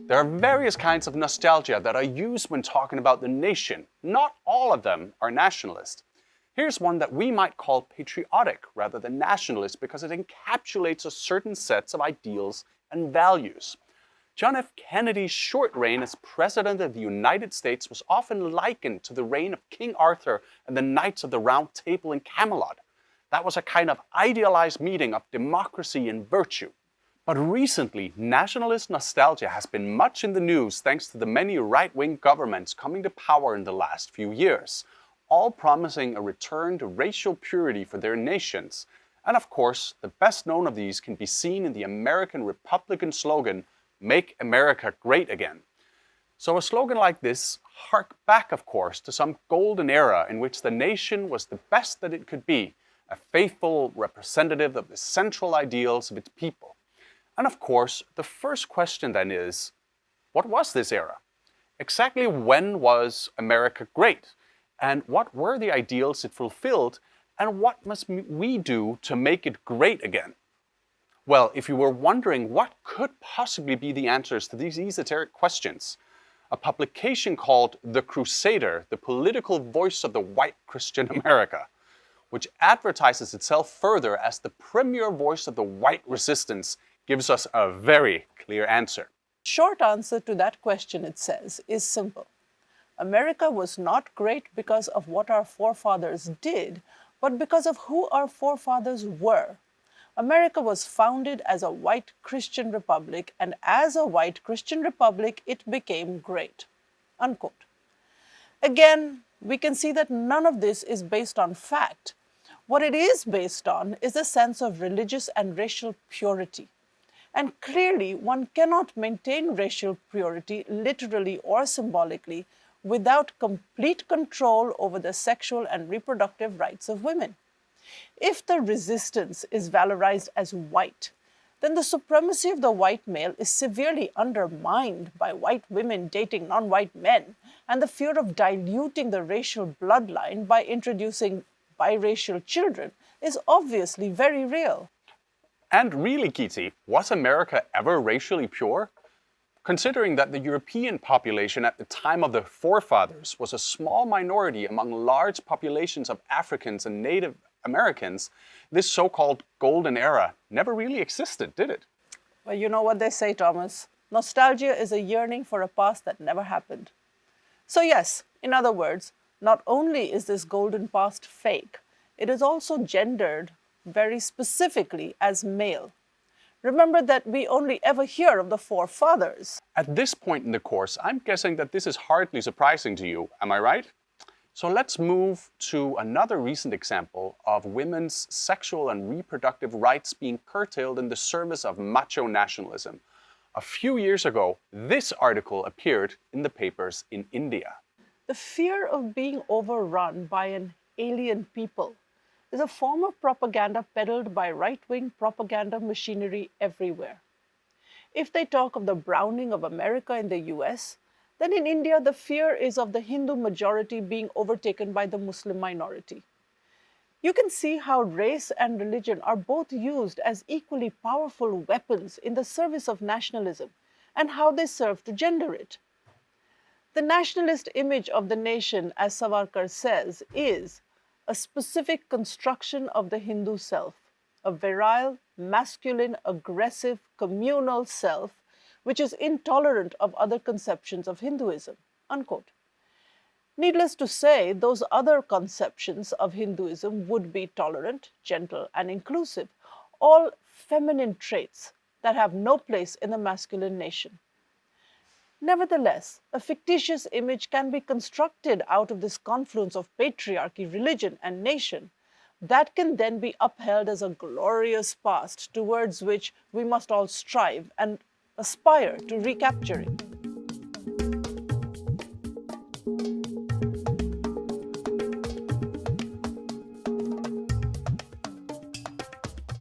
There are various kinds of nostalgia that are used when talking about the nation. Not all of them are nationalist. Here's one that we might call patriotic rather than nationalist because it encapsulates a certain sets of ideals and values. John F. Kennedy's short reign as President of the United States was often likened to the reign of King Arthur and the Knights of the Round Table in Camelot. That was a kind of idealized meeting of democracy and virtue. But recently, nationalist nostalgia has been much in the news thanks to the many right-wing governments coming to power in the last few years, all promising a return to racial purity for their nations. And of course, the best known of these can be seen in the American Republican slogan, "Make America Great Again." So a slogan like this hark back, of course, to some golden era in which the nation was the best that it could be, a faithful representative of the central ideals of its people. And of course, the first question then is, what was this era? Exactly when was America great? And what were the ideals it fulfilled? And what must we do to make it great again? Well, if you were wondering what could possibly be the answers to these esoteric questions, a publication called The Crusader, the political voice of the white Christian America, which advertises itself further as the premier voice of the white resistance, gives us a very clear answer. Short answer to that question, it says, is simple. America was not great because of what our forefathers did, but because of who our forefathers were. America was founded as a white Christian republic, and as a white Christian republic, it became great. Unquote. Again, we can see that none of this is based on fact. What it is based on is a sense of religious and racial purity. And clearly, one cannot maintain racial purity literally or symbolically without complete control over the sexual and reproductive rights of women. If the resistance is valorized as white, then the supremacy of the white male is severely undermined by white women dating non-white men, and the fear of diluting the racial bloodline by introducing biracial children is obviously very real. And really, Kiti, was America ever racially pure? Considering that the European population at the time of the forefathers was a small minority among large populations of Africans and Native Americans, this so-called golden era never really existed, did it? Well, you know what they say, Thomas. Nostalgia is a yearning for a past that never happened. So yes, in other words, not only is this golden past fake, it is also gendered very specifically as male. Remember that we only ever hear of the forefathers. At this point in the course, I'm guessing that this is hardly surprising to you, am I right? So let's move to another recent example of women's sexual and reproductive rights being curtailed in the service of macho nationalism. A few years ago, this article appeared in the papers in India. The fear of being overrun by an alien people is a form of propaganda peddled by right-wing propaganda machinery everywhere. If they talk of the browning of America in the US, then in India the fear is of the Hindu majority being overtaken by the Muslim minority. You can see how race and religion are both used as equally powerful weapons in the service of nationalism, and how they serve to gender it. The nationalist image of the nation, as Savarkar says, is a specific construction of the Hindu self, a virile, masculine, aggressive, communal self, which is intolerant of other conceptions of Hinduism, unquote. Needless to say, those other conceptions of Hinduism would be tolerant, gentle, and inclusive, all feminine traits that have no place in the masculine nation. Nevertheless, a fictitious image can be constructed out of this confluence of patriarchy, religion, and nation that can then be upheld as a glorious past towards which we must all strive and aspire to recapturing.